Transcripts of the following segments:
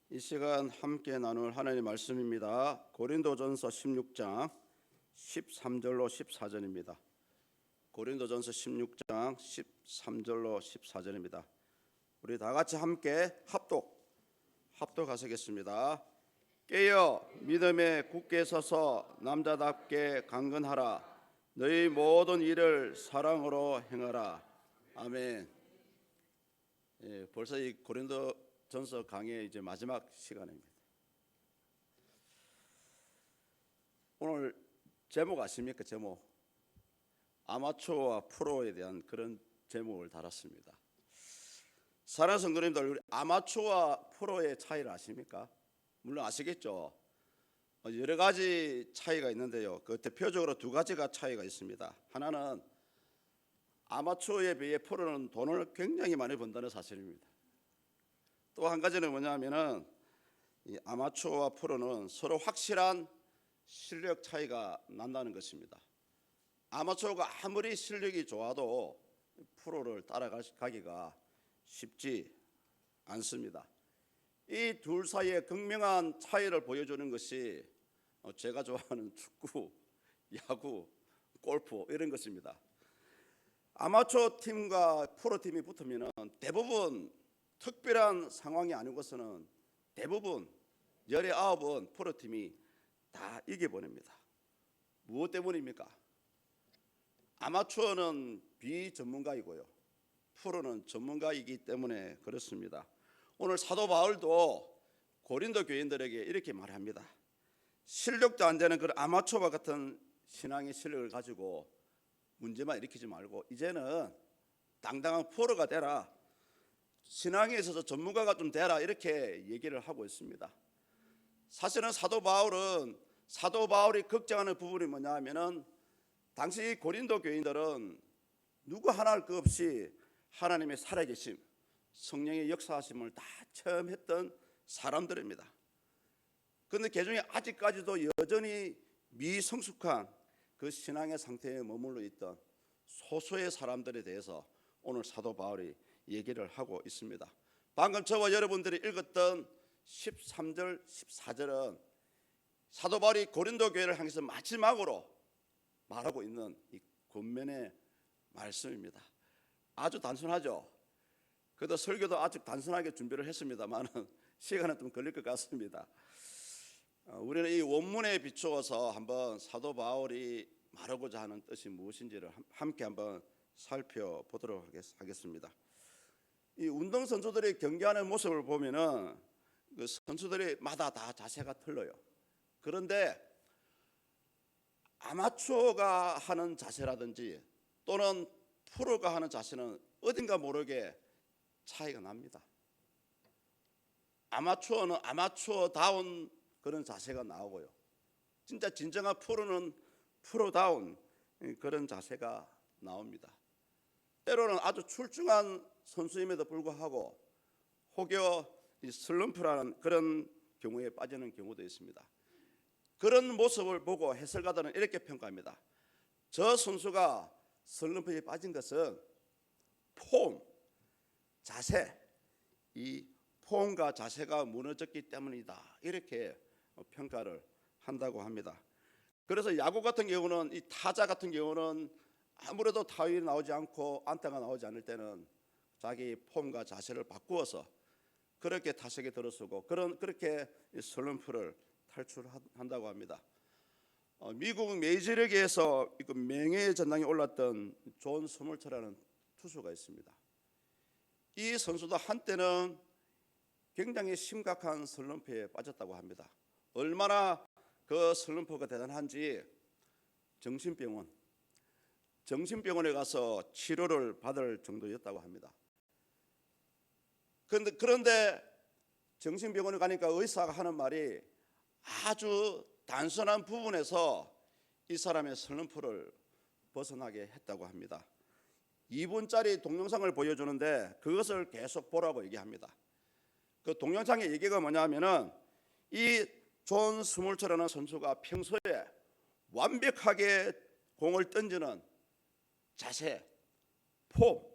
이 시간 함께 나눌 하나님의 말씀입니다. 고린도전서 16장 13절로 14절입니다. 고린도전서 16장 13절로 14절입니다. 우리 다 같이 함께 합독하시겠습니다. 깨어 믿음에 굳게 서서 남자답게 강건하라. 너희 모든 일을 사랑으로 행하라. 아멘. 벌써 이 고린도전서 강의 이제 마지막 시간입니다. 오늘 제목 아십니까? 제목 아마추어와 프로에 대한 그런 제목을 달았습니다. 사랑하는 성도님들, 우리 아마추어와 프로의 차이를 아십니까? 물론 아시겠죠. 여러 가지 차이가 있는데요. 그 대표적으로 두 가지가 차이가 있습니다. 하나는 아마추어에 비해 프로는 돈을 굉장히 많이 번다는 사실입니다. 또 한 가지는 뭐냐면은 이 아마추어와 프로는 서로 확실한 실력 차이가 난다는 것입니다. 아마추어가 아무리 실력이 좋아도 프로를 따라가기가 쉽지 않습니다. 이 둘 사이의 극명한 차이를 보여주는 것이 제가 좋아하는 축구, 야구, 골프 이런 것입니다. 아마추어 팀과 프로 팀이 붙으면 대부분 특별한 상황이 아닌 것은 대부분 19은 프로 팀이 다 이겨버립니다. 무엇 때문입니까? 아마추어는 비전문가이고요, 프로는 전문가이기 때문에 그렇습니다. 오늘 사도 바울도 고린도 교인들에게 이렇게 말합니다. 실력도 안 되는 그런 아마추어와 같은 신앙의 실력을 가지고 문제만 일으키지 말고 이제는 당당한 프로가 되라, 신앙에 있어서 전문가가 좀 되라, 이렇게 얘기를 하고 있습니다. 사실은 사도 바울이 걱정하는 부분이 뭐냐 하면은 당시 고린도 교인들은 누구 하나 할 것 없이 하나님의 살아계심, 성령의 역사하심을 다 체험했던 사람들입니다. 그런데 그중에 아직까지도 여전히 미성숙한 그 신앙의 상태에 머물러 있던 소수의 사람들에 대해서 오늘 사도 바울이 얘기를 하고 있습니다. 방금 저와 여러분들이 읽었던 13절, 14절은 사도 바울이 고린도 교회를 향해서 마지막으로 말하고 있는 이 권면의 말씀입니다. 아주 단순하죠. 그래도 설교도 아주 단순하게 준비를 했습니다만 시간은 좀 걸릴 것 같습니다. 우리는 이 원문에 비추어서 한번 사도 바울이 말하고자 하는 뜻이 무엇인지를 함께 한번 살펴보도록 하겠습니다. 이 운동 선수들이 경기하는 모습을 보면은 그 선수들이마다 다 자세가 틀려요. 그런데 아마추어가 하는 자세라든지 또는 프로가 하는 자세는 어딘가 모르게 차이가 납니다. 아마추어는 아마추어다운 그런 자세가 나오고요, 진짜 진정한 프로는 프로다운 그런 자세가 나옵니다. 때로는 아주 출중한 선수임에도 불구하고 혹여 슬럼프라는 그런 경우에 빠지는 경우도 있습니다. 그런 모습을 보고 해설가들은 이렇게 평가합니다. 저 선수가 슬럼프에 빠진 것은 폼, 자세, 이 폼과 자세가 무너졌기 때문이다, 이렇게 평가를 한다고 합니다. 그래서 야구 같은 경우는 이 타자 같은 경우는 아무래도 타율이 나오지 않고 안타가 나오지 않을 때는 자기 폼과 자세를 바꾸어서 그렇게 타석에 들어서고 그렇게 슬럼프를 탈출한다고 합니다. 미국 메이저리그에서 명예의 전당에 올랐던 존 스몰트라는 투수가 있습니다. 이 선수도 한때는 굉장히 심각한 슬럼프에 빠졌다고 합니다. 얼마나 그 슬럼프가 대단한지 정신병원에 가서 치료를 받을 정도였다고 합니다. 그런데 정신병원에 가니까 의사가 하는 말이 아주 단순한 부분에서 이 사람의 슬럼프를 벗어나게 했다고 합니다. 2분짜리 동영상을 보여주는데 그것을 계속 보라고 얘기합니다. 그 동영상의 얘기가 뭐냐면은 이 존 스몰트라는 선수가 평소에 완벽하게 공을 던지는 자세, 폼,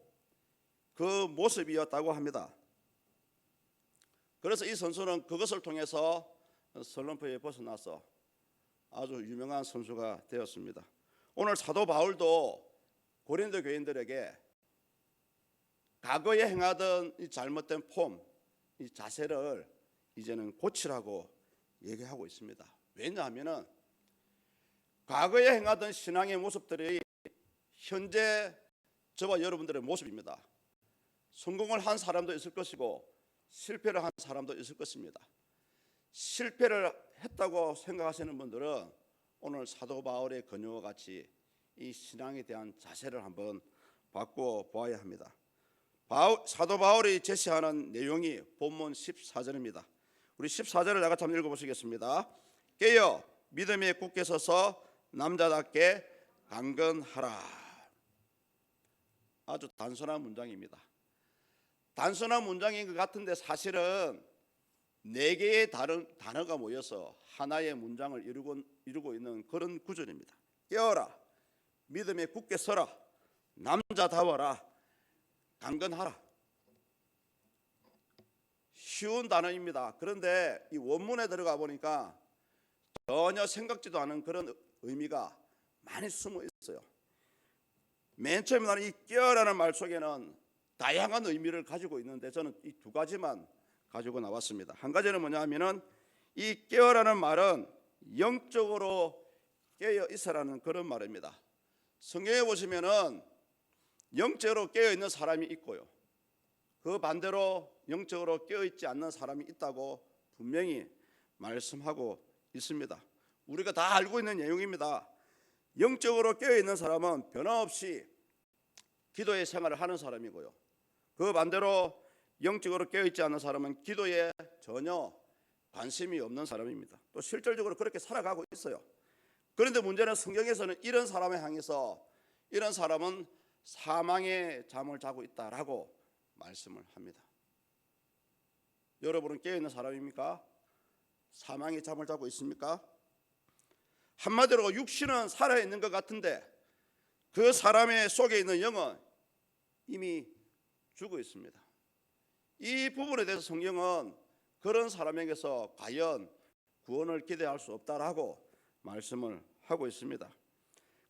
그 모습이었다고 합니다. 그래서 이 선수는 그것을 통해서 슬럼프에 벗어나서 아주 유명한 선수가 되었습니다. 오늘 사도 바울도 고린도 교인들에게 과거에 행하던 이 잘못된 폼, 이 자세를 이제는 고치라고 얘기하고 있습니다. 왜냐하면 과거에 행하던 신앙의 모습들이 현재 저와 여러분들의 모습입니다. 성공을 한 사람도 있을 것이고 실패를 한 사람도 있을 것입니다. 실패를 했다고 생각하시는 분들은 오늘 사도 바울의 권유와 같이 이 신앙에 대한 자세를 한번 바꿔 보아야 합니다. 사도 바울이 제시하는 내용이 본문 14절입니다. 우리 14절을 다 같이 한번 읽어보시겠습니다. 깨어 믿음에 굳게 서서 남자답게 강건하라. 아주 단순한 문장입니다. 단순한 문장인 것 같은데 사실은 4개의 다른 단어가 모여서 하나의 문장을 이루고 있는 그런 구절입니다. 깨어라, 믿음에 굳게 서라, 남자다워라, 강건하라. 쉬운 단어입니다. 그런데 이 원문에 들어가 보니까 전혀 생각지도 않은 그런 의미가 많이 숨어 있어요. 맨 처음에 나는 이 깨어라는 말 속에는 다양한 의미를 가지고 있는데 저는 이 2가지만 가지고 나왔습니다. 한 가지는 뭐냐 하면은 이 깨어라는 말은 영적으로 깨어 있어라는 그런 말입니다. 성경에 보시면은 영적으로 깨어 있는 사람이 있고요, 그 반대로 영적으로 깨어 있지 않는 사람이 있다고 분명히 말씀하고 있습니다. 우리가 다 알고 있는 내용입니다. 영적으로 깨어 있는 사람은 변함없이 기도의 생활을 하는 사람이고요, 그 반대로 영적으로 깨어 있지 않는 사람은 기도에 전혀 관심이 없는 사람입니다. 또 실질적으로 그렇게 살아가고 있어요. 그런데 문제는 성경에서는 이런 사람을 향해서 이런 사람은 사망의 잠을 자고 있다라고 말씀을 합니다. 여러분은 깨어있는 사람입니까? 사망의 잠을 자고 있습니까? 한마디로 육신은 살아있는 것 같은데 그 사람의 속에 있는 영은 이미 죽어 있습니다. 이 부분에 대해서 성경은 그런 사람에게서 과연 구원을 기대할 수 없다라고 말씀을 하고 있습니다.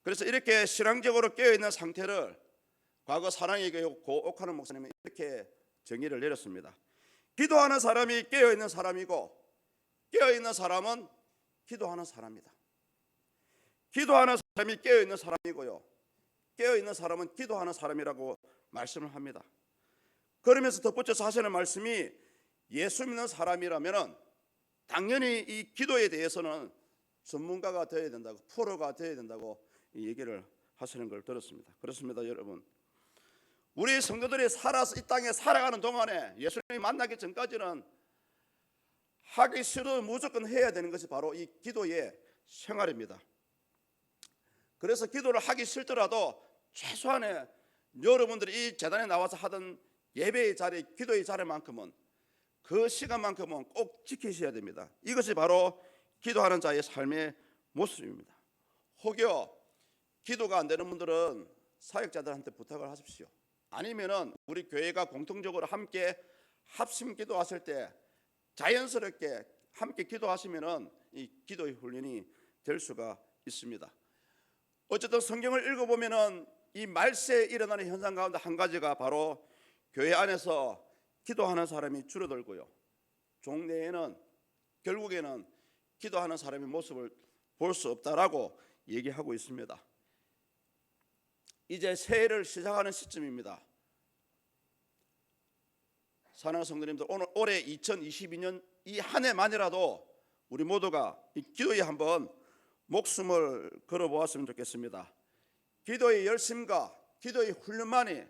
그래서 이렇게 신앙적으로 깨어있는 상태를 과거 사랑의 교회 고옥하는 목사님은 이렇게 정의를 내렸습니다. 기도하는 사람이 깨어있는 사람이고 깨어있는 사람은 기도하는 사람이다. 기도하는 사람이 깨어있는 사람이고요, 깨어있는 사람은 기도하는 사람이라고 말씀을 합니다. 그러면서 덧붙여서 하시는 말씀이 예수 믿는 사람이라면 당연히 이 기도에 대해서는 전문가가 되어야 된다고, 프로가 되어야 된다고 얘기를 하시는 걸 들었습니다. 그렇습니다, 여러분. 우리 성도들이 살아서 이 땅에 살아가는 동안에 예수님이 만나기 전까지는 하기 싫어도 무조건 해야 되는 것이 바로 이 기도의 생활입니다. 그래서 기도를 하기 싫더라도 최소한의 여러분들이 이 재단에 나와서 하던 예배의 자리, 기도의 자리만큼은 그 시간만큼은 꼭 지키셔야 됩니다. 이것이 바로 기도하는 자의 삶의 모습입니다. 혹여 기도가 안 되는 분들은 사역자들한테 부탁을 하십시오. 아니면은 우리 교회가 공통적으로 함께 합심 기도하실 때 자연스럽게 함께 기도하시면은 이 기도의 훈련이 될 수가 있습니다. 어쨌든 성경을 읽어보면은 이 말세에 일어나는 현상 가운데 한 가지가 바로 교회 안에서 기도하는 사람이 줄어들고요, 종내에는 결국에는 기도하는 사람의 모습을 볼 수 없다라고 얘기하고 있습니다. 이제 새해를 시작하는 시점입니다. 사랑하는 성도님들, 오늘 올해 2022년 이 한 해만이라도 우리 모두가 이 기도에 한번 목숨을 걸어보았으면 좋겠습니다. 기도의 열심과 기도의 훈련만이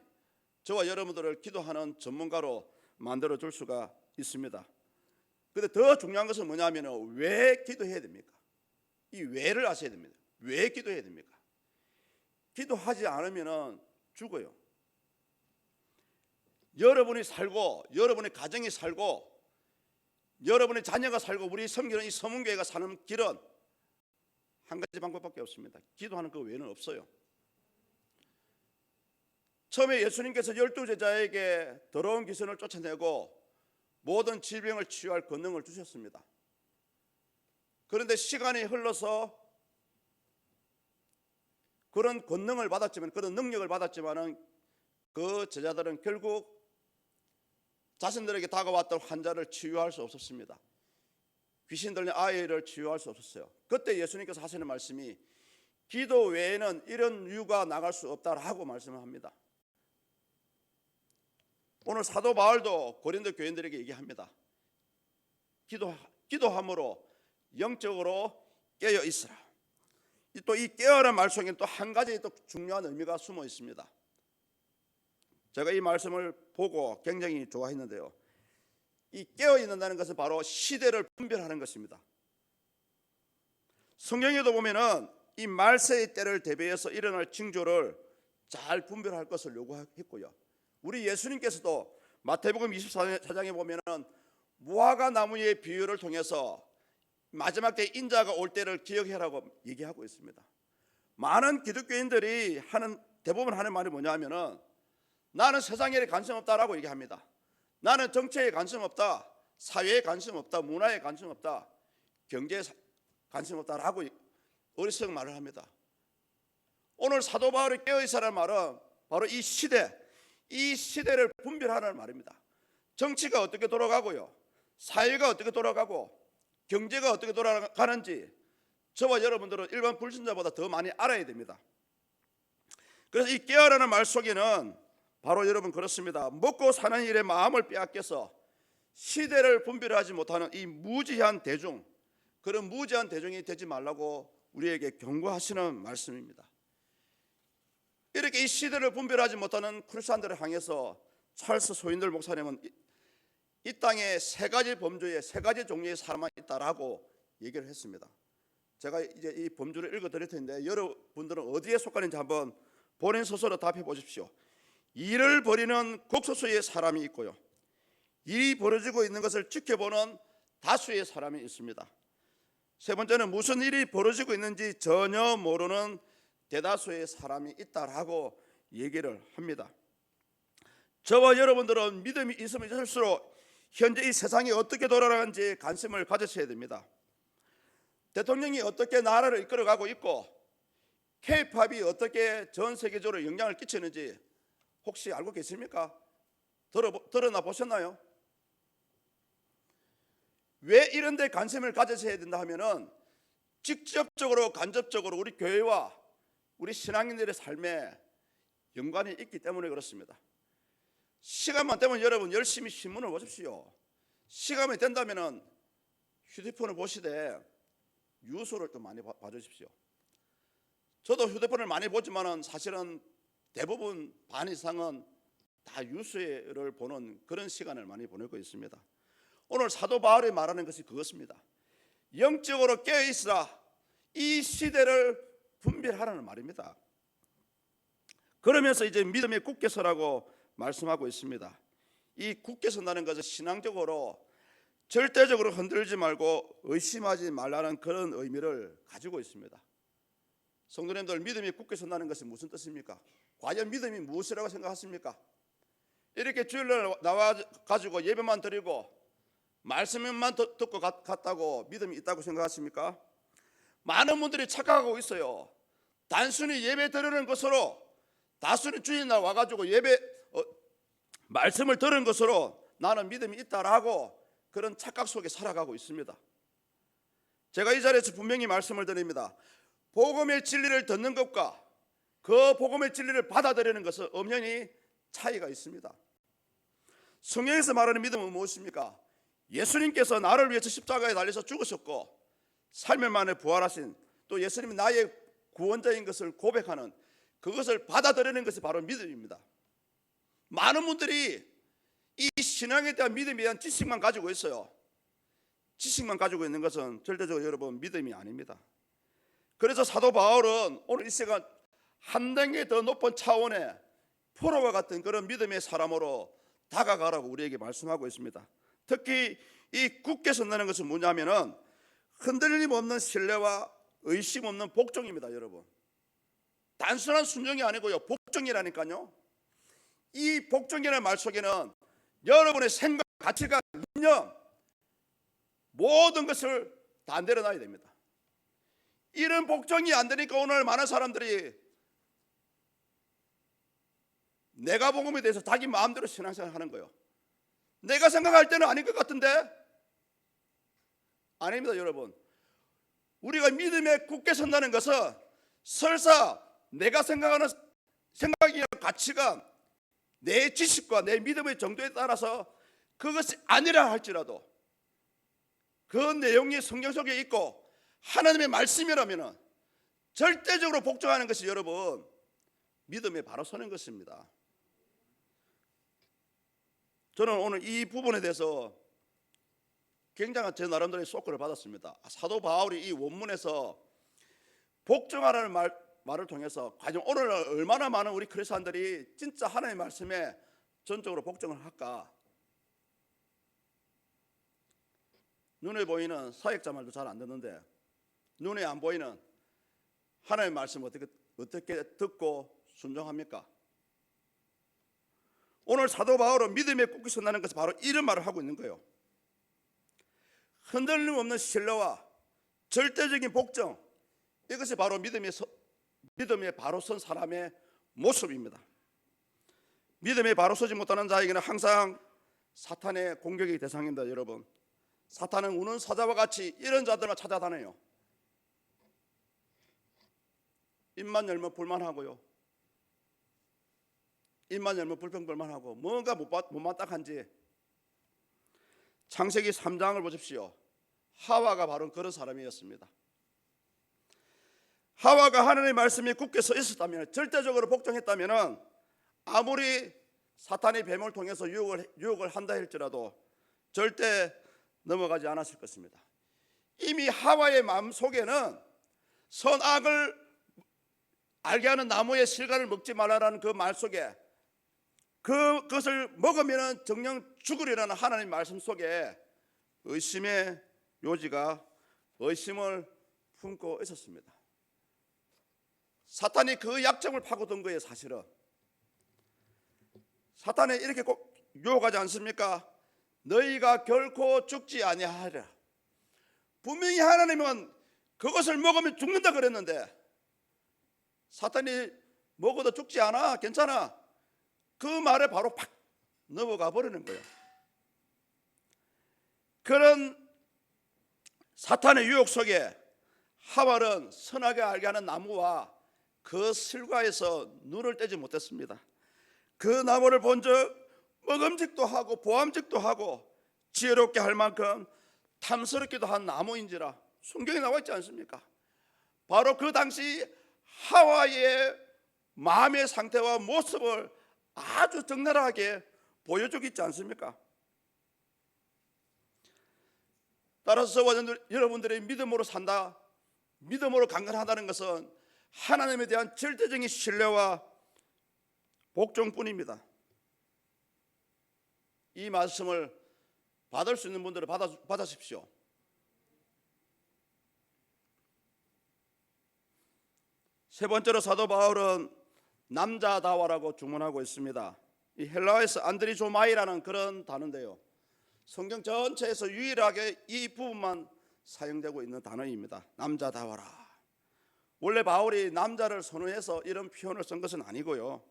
저와 여러분들을 기도하는 전문가로 만들어 줄 수가 있습니다. 그런데 더 중요한 것은 뭐냐면 왜 기도해야 됩니까? 이 왜를 아셔야 됩니다. 왜 기도해야 됩니까? 기도하지 않으면 죽어요. 여러분이 살고 여러분의 가정이 살고 여러분의 자녀가 살고 우리 섬기는 이 서문교회가 사는 길은 한 가지 방법밖에 없습니다. 기도하는 그 외에는 없어요. 처음에 예수님께서 12 제자에게 더러운 귀신을 쫓아내고 모든 질병을 치유할 권능을 주셨습니다. 그런데 시간이 흘러서 그런 권능을 받았지만, 그런 능력을 받았지만은 그 제자들은 결국 자신들에게 다가왔던 환자를 치유할 수 없었습니다. 귀신 들린 아이를 치유할 수 없었어요. 그때 예수님께서 하시는 말씀이 기도 외에는 이런 유가 나갈 수 없다라고 말씀을 합니다. 오늘 사도 바울도 고린도 교인들에게 얘기합니다. 기도함으로 영적으로 깨어 있으라. 또 이 깨어라는 말 속에는 또 한 가지 또 중요한 의미가 숨어 있습니다. 제가 이 말씀을 보고 굉장히 좋아했는데요. 이 깨어 있는다는 것은 바로 시대를 분별하는 것입니다. 성경에도 보면은 이 말세의 때를 대비해서 일어날 징조를 잘 분별할 것을 요구했고요. 우리 예수님께서도 마태복음 24장에 보면은 무화과 나무의 비유를 통해서 마지막 때 인자가 올 때를 기억해라고 얘기하고 있습니다. 많은 기독교인들이 대부분 하는 말이 뭐냐면은 나는 세상에 관심 없다라고 얘기합니다. 나는 정치에 관심 없다, 사회에 관심 없다, 문화에 관심 없다, 경제에 관심 없다라고 어리석은 말을 합니다. 오늘 사도 바울이 깨어있으라는 말은 바로 이 시대를 분별하라는 말입니다. 정치가 어떻게 돌아가고요, 사회가 어떻게 돌아가고 경제가 어떻게 돌아가는지 저와 여러분들은 일반 불신자보다 더 많이 알아야 됩니다. 그래서 이 깨어라는 말 속에는 바로 여러분 그렇습니다. 먹고 사는 일에 마음을 빼앗겨서 시대를 분별하지 못하는 이 무지한 대중, 그런 무지한 대중이 되지 말라고 우리에게 경고하시는 말씀입니다. 이렇게 이 시대를 분별하지 못하는 크리스찬들을 향해서 찰스 소인들 목사님은 이 땅에 세 가지 범주에 세 가지 종류의 사람이 있다라고 얘기를 했습니다. 제가 이제 이 범주를 읽어드릴 텐데 여러분들은 어디에 속하는지 한번 본인 스스로 답해 보십시오. 일을 벌이는 국소수의 사람이 있고요, 일이 벌어지고 있는 것을 지켜보는 다수의 사람이 있습니다. 세 번째는 무슨 일이 벌어지고 있는지 전혀 모르는 대다수의 사람이 있다라고 얘기를 합니다. 저와 여러분들은 믿음이 있으면 있을수록 현재 이 세상이 어떻게 돌아가는지 관심을 가지셔야 됩니다. 대통령이 어떻게 나라를 이끌어가고 있고 K-팝이 어떻게 전 세계적으로 영향을 끼치는지 혹시 알고 계십니까? 들어나 보셨나요? 왜 이런 데 관심을 가지셔야 된다 하면은 직접적으로 간접적으로 우리 교회와 우리 신앙인들의 삶에 연관이 있기 때문에 그렇습니다. 시간만 되면 여러분 열심히 신문을 보십시오. 시간이 된다면은 휴대폰을 보시되 뉴스를 좀 많이 봐주십시오. 저도 휴대폰을 많이 보지만은 사실은 대부분 반 이상은 다 뉴스를 보는 그런 시간을 많이 보내고 있습니다. 오늘 사도 바울이 말하는 것이 그것입니다. 영적으로 깨어있으라, 이 시대를 분별하라는 말입니다. 그러면서 이제 믿음에 굳게 서라고 말씀하고 있습니다. 이 굳게 선다는 것은 신앙적으로 절대적으로 흔들지 말고 의심하지 말라는 그런 의미를 가지고 있습니다. 성도님들, 믿음이 굳게 선다는 것이 무슨 뜻입니까? 과연 믿음이 무엇이라고 생각하십니까? 이렇게 주일날 나와가지고 예배만 드리고 말씀만 듣고 갔다고 믿음이 있다고 생각하십니까? 많은 분들이 착각하고 있어요. 단순히 예배 드리는 것으로, 단순히 주일날 와가지고 말씀을 들은 것으로 나는 믿음이 있다라고 그런 착각 속에 살아가고 있습니다. 제가 이 자리에서 분명히 말씀을 드립니다. 복음의 진리를 듣는 것과 그 복음의 진리를 받아들이는 것은 엄연히 차이가 있습니다. 성경에서 말하는 믿음은 무엇입니까? 예수님께서 나를 위해서 십자가에 달려서 죽으셨고 3일 만에 부활하신, 또 예수님이 나의 구원자인 것을 고백하는, 그것을 받아들이는 것이 바로 믿음입니다. 많은 분들이 이 신앙에 대한 믿음에 대한 지식만 가지고 있어요. 지식만 가지고 있는 것은 절대적으로 여러분 믿음이 아닙니다. 그래서 사도 바울은 오늘 이 시간 한 단계 더 높은 차원의 프로와 같은 그런 믿음의 사람으로 다가가라고 우리에게 말씀하고 있습니다. 특히 이 굳게 선다는 것은 뭐냐면은 흔들림 없는 신뢰와 의심 없는 복종입니다. 여러분, 단순한 순종이 아니고요, 복종이라니까요. 이 복종이라는 말 속에는 여러분의 생각, 가치가, 전혀 모든 것을 다 내려놔야 됩니다. 이런 복종이 안 되니까 오늘 많은 사람들이 내가 복음에 대해서 자기 마음대로 신앙생활 하는 거예요. 내가 생각할 때는 아닌 것 같은데? 아닙니다, 여러분. 우리가 믿음에 굳게 선다는 것은 설사 내가 생각하는 생각이나 가치가 내 지식과 내 믿음의 정도에 따라서 그것이 아니라 할지라도 그 내용이 성경 속에 있고 하나님의 말씀이라면 절대적으로 복종하는 것이 여러분 믿음에 바로 서는 것입니다. 저는 오늘 이 부분에 대해서 굉장한 제 나름대로의 쇼크를 받았습니다. 사도 바울이 이 원문에서 복종하라는 말을 통해서 과연 오늘 얼마나 많은 우리 그리스도인들이 진짜 하나님의 말씀에 전적으로 복종을 할까? 눈에 보이는 사역자 말도 잘 안 듣는데 눈에 안 보이는 하나님의 말씀 어떻게 듣고 순종합니까? 오늘 사도 바울은 믿음에 굳게 선다는 것은 바로 이런 말을 하고 있는 거예요. 흔들림 없는 신뢰와 절대적인 복종, 이것이 바로 믿음에 바로 선 사람의 모습입니다. 믿음에 바로 서지 못하는 자에게는 항상 사탄의 공격의 대상입니다. 여러분, 사탄은 우는 사자와 같이 이런 자들만 찾아다녀요. 입만 열면 불만하고요, 입만 열면 불평불만하고 뭔가 못마땅한지. 창세기 3장을 보십시오. 하와가 바로 그런 사람이었습니다. 하와가 하나님의 말씀에 굳게 서 있었다면, 절대적으로 복종했다면 아무리 사탄이 뱀을 통해서 유혹을 한다 할지라도 절대 넘어가지 않았을 것입니다. 이미 하와의 마음속에는 선악을 알게 하는 나무의 실과를 먹지 말라라는 그 말 속에, 그것을 먹으면 정녕 죽으리라는 하나님의 말씀 속에 의심의 요지가 의심을 품고 있었습니다. 사탄이 그 약점을 파고든 거예요. 사실은 사탄이 이렇게 꼭 유혹하지 않습니까? 너희가 결코 죽지 아니하리라. 분명히 하나님은 그것을 먹으면 죽는다 그랬는데 사탄이 먹어도 죽지 않아, 괜찮아, 그 말에 바로 팍 넘어가 버리는 거예요. 그런 사탄의 유혹 속에 하와는 선하게 알게 하는 나무와 그 실과에서 눈을 떼지 못했습니다. 그 나무를 본 적 먹음직도 하고 보암직도 하고 지혜롭게 할 만큼 탐스럽기도 한 나무인지라 성경에 나와 있지 않습니까? 바로 그 당시 하와의 마음의 상태와 모습을 아주 적나라하게 보여주고 있지 않습니까? 따라서 여러분들의 믿음으로 산다, 믿음으로 강건하다는 것은 하나님에 대한 절대적인 신뢰와 복종뿐입니다. 이 말씀을 받을 수 있는 분들은 받으십시오. 세 번째로 사도 바울은 남자다워라고 주문하고 있습니다. 이 헬라어에서 안드리조마이라는 그런 단어인데요, 성경 전체에서 유일하게 이 부분만 사용되고 있는 단어입니다. 남자다워라. 원래 바울이 남자를 선호해서 이런 표현을 쓴 것은 아니고요,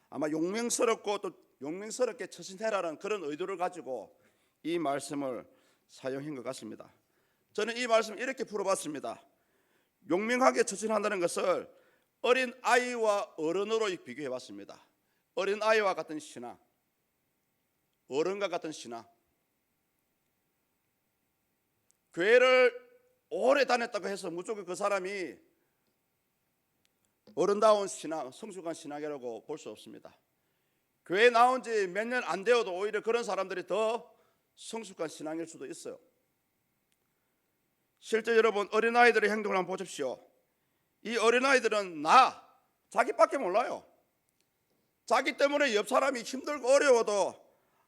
아마 용맹스럽고 또 용맹스럽게 처신해라는 그런 의도를 가지고 이 말씀을 사용한 것 같습니다. 저는 이 말씀을 이렇게 풀어봤습니다. 용맹하게 처신한다는 것을 어린 아이와 어른으로 비교해봤습니다. 어린 아이와 같은 신앙, 어른과 같은 신앙. 교회를 오래 다녔다고 해서 무조건 그 사람이 어른다운 신앙, 성숙한 신앙이라고 볼 수 없습니다. 교회 나온 지 몇 년 안 되어도 오히려 그런 사람들이 더 성숙한 신앙일 수도 있어요. 실제 여러분 어린아이들의 행동을 한번 보십시오. 이 어린아이들은 자기밖에 몰라요. 자기 때문에 옆 사람이 힘들고 어려워도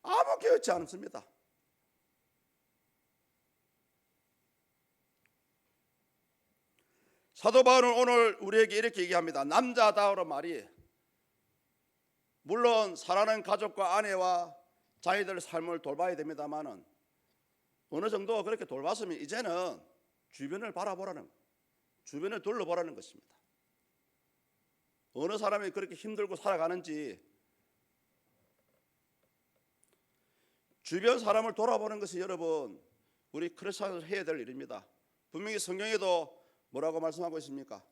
아무 깨닫지 않습니다. 사도 바울은 오늘 우리에게 이렇게 얘기합니다. 남자다우란 말이 물론 사랑하는 가족과 아내와 자기들 삶을 돌봐야 됩니다만은 어느 정도 그렇게 돌봤으면 이제는 주변을 바라보라는, 주변을 둘러보라는 것입니다. 어느 사람이 그렇게 힘들고 살아가는지 주변 사람을 돌아보는 것이 여러분 우리 크리스천으로 해야 될 일입니다. 분명히 성경에도 뭐라고 말씀하고 있습니까?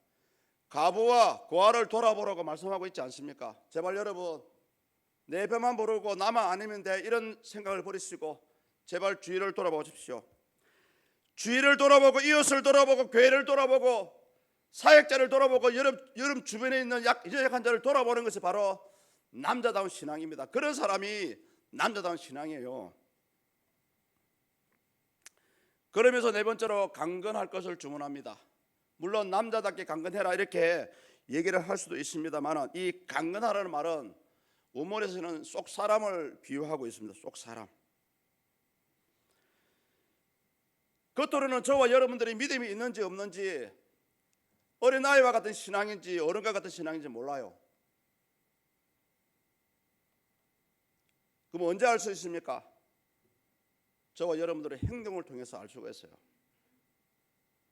과부와 고아를 돌아보라고 말씀하고 있지 않습니까? 제발 여러분 내 배만 부르고 나만 아니면 돼 이런 생각을 버리시고 제발 주위를 돌아보십시오. 주위를 돌아보고 이웃을 돌아보고 교회를 돌아보고 사역자를 돌아보고 여러분 주변에 있는 연약한 자를 돌아보는 것이 바로 남자다운 신앙입니다. 그런 사람이 남자다운 신앙이에요. 그러면서 네 번째로 강건할 것을 주문합니다. 물론 남자답게 강건해라 이렇게 얘기를 할 수도 있습니다만 이 강건하라는 말은 원문에서는 속 사람을 비유하고 있습니다. 속 사람. 겉으로는 저와 여러분들이 믿음이 있는지 없는지 어린아이와 같은 신앙인지 어른과 같은 신앙인지 몰라요. 그럼 언제 알 수 있습니까? 저와 여러분들의 행동을 통해서 알 수가 있어요.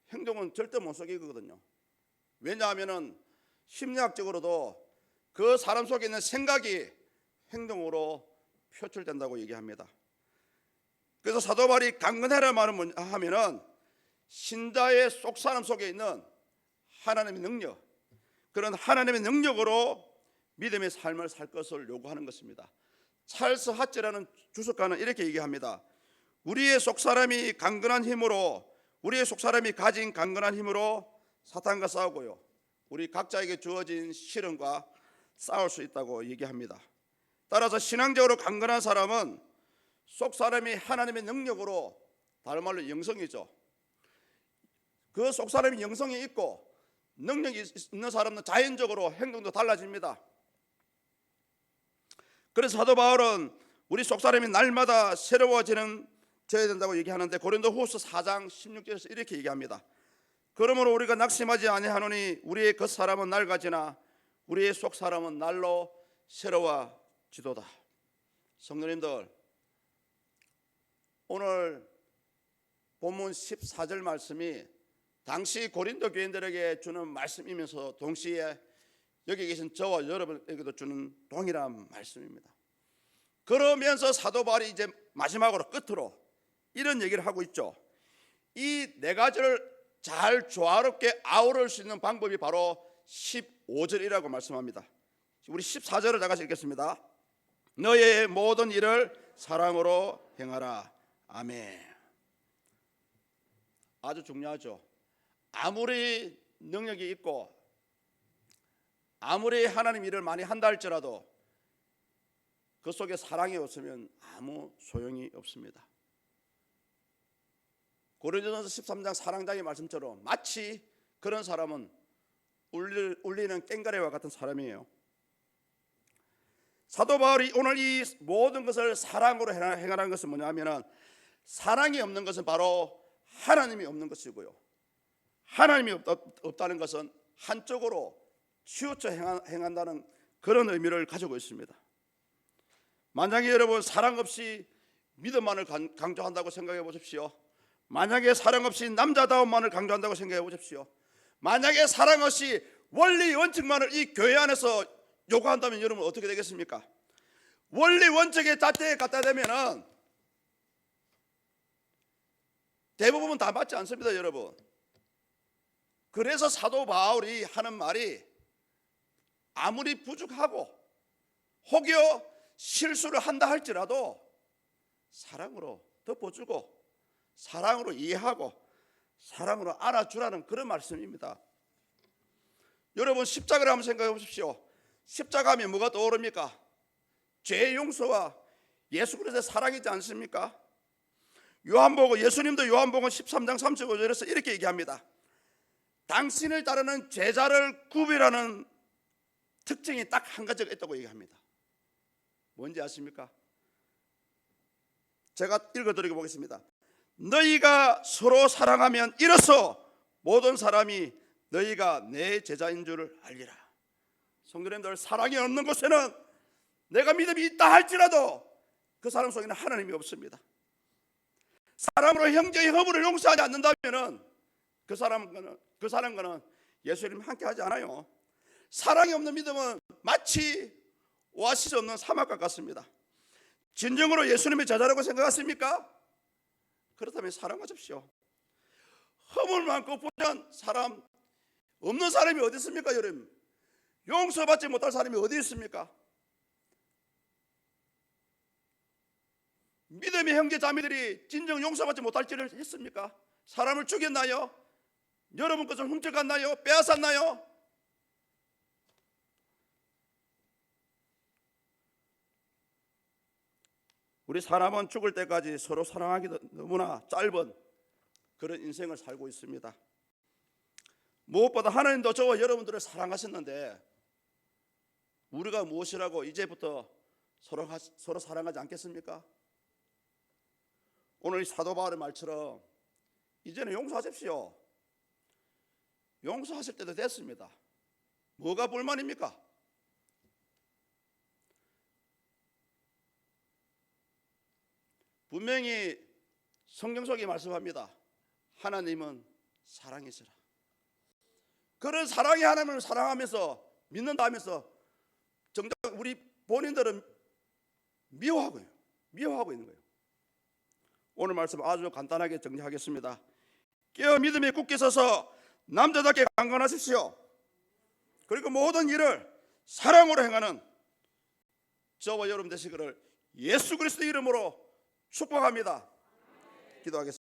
행동은 절대 못 속이거든요. 왜냐하면 심리학적으로도 그 사람 속에 있는 생각이 행동으로 표출된다고 얘기합니다. 그래서 사도 바울이 강건해라 말은 뭐냐 하면은 신자의 속사람 속에 있는 하나님의 능력, 그런 하나님의 능력으로 믿음의 삶을 살 것을 요구하는 것입니다. 찰스 하츠라는 주석가는 이렇게 얘기합니다. 우리의 속사람이 강건한 힘으로, 우리의 속사람이 가진 강건한 힘으로 사탄과 싸우고요, 우리 각자에게 주어진 시련과 싸울 수 있다고 얘기합니다. 따라서 신앙적으로 강건한 사람은 속사람이 하나님의 능력으로, 다른 말로 영성이죠. 그 속사람이 영성이 있고 능력이 있는 사람은 자연적으로 행동도 달라집니다. 그래서 사도 바울은 우리 속사람이 날마다 새로워져야 된다고 얘기하는데 고린도후서 4장 16절에서 이렇게 얘기합니다. 그러므로 우리가 낙심하지 아니하노니 우리의 겉사람은 낡아지나 우리의 속사람은 날로 새로워지도다. 성도님들, 오늘 본문 14절 말씀이 당시 고린도 교인들에게 주는 말씀이면서 동시에 여기 계신 저와 여러분에게도 주는 동일한 말씀입니다. 그러면서 사도 바울이 이제 마지막으로 끝으로 이런 얘기를 하고 있죠. 이 네 가지를 잘 조화롭게 아우를 수 있는 방법이 바로 15절이라고 말씀합니다. 우리 14절을 다 같이 읽겠습니다. 너의 모든 일을 사랑으로 행하라. 아멘. 아주 중요하죠. 아무리 능력이 있고 아무리 하나님 일을 많이 한다 할지라도 그 속에 사랑이 없으면 아무 소용이 없습니다. 고린도전서 13장 사랑장의 말씀처럼 마치 그런 사람은 울리는 꽹과리와 같은 사람이에요. 사도 바울이 오늘 이 모든 것을 사랑으로 행하라는 것은 뭐냐면 사랑이 없는 것은 바로 하나님이 없는 것이고요, 하나님이 없다는 것은 한쪽으로 치우쳐 행한다는 그런 의미를 가지고 있습니다. 만약에 여러분 사랑 없이 믿음만을 강조한다고 생각해 보십시오. 만약에 사랑 없이 남자다움만을 강조한다고 생각해 보십시오. 만약에 사랑 없이 원리 원칙만을 이 교회 안에서 요구한다면 여러분 어떻게 되겠습니까? 원리 원칙의 잣대에 갖다 대면은 대부분 다 맞지 않습니다, 여러분. 그래서 사도 바울이 하는 말이 아무리 부족하고 혹여 실수를 한다 할지라도 사랑으로 덮어주고 사랑으로 이해하고 사랑으로 안아주라는 그런 말씀입니다. 여러분 십자가를 한번 생각해 보십시오. 십자가 하면 뭐가 떠오릅니까? 죄의 용서와 예수 그리스도의 사랑이지 않습니까? 예수님도 요한복음 13장 35절에서 이렇게 얘기합니다. 당신을 따르는 제자를 구별하는 특징이 딱 한 가지가 있다고 얘기합니다. 뭔지 아십니까? 제가 읽어드리고 보겠습니다. 너희가 서로 사랑하면 이로써 모든 사람이 너희가 내 제자인 줄을 알리라. 성도님들, 사랑이 없는 곳에는 내가 믿음이 있다 할지라도 그 사람 속에는 하나님이 없습니다. 사람으로 형제의 허물을 용서하지 않는다면은 그 사람과는 예수님 함께 하지 않아요. 사랑이 없는 믿음은 마치 오아시스 없는 사막과 같습니다. 진정으로 예수님의 제자라고 생각하십니까? 그렇다면 사랑하십시오. 허물 많고 부족한 사람, 없는 사람이 어디 있습니까? 여러분, 용서받지 못할 사람이 어디 있습니까? 믿음의 형제 자매들이 진정 용서받지 못할 짓을 했습니까? 사람을 죽였나요? 여러분 것을 훔쳐갔나요? 빼앗았나요? 우리 사람은 죽을 때까지 서로 사랑하기도 너무나 짧은 그런 인생을 살고 있습니다. 무엇보다 하나님도 저와 여러분들을 사랑하셨는데 우리가 무엇이라고 이제부터 서로 사랑하지 않겠습니까? 오늘 이 사도 바울의 말처럼 이제는 용서하십시오. 용서하실 때도 됐습니다. 뭐가 불만입니까? 분명히 성경 속에 말씀합니다. 하나님은 사랑이시라. 그런 사랑의 하나님을 사랑하면서 믿는다 하면서 정작 우리 본인들은 미워하고 있는 거예요. 오늘 말씀 아주 간단하게 정리하겠습니다. 깨어 믿음에 굳게 서서 남자답게 강건하십시오. 그리고 모든 일을 사랑으로 행하는 저와 여러분 되시기를 예수 그리스도 이름으로 축복합니다. 기도하겠습니다.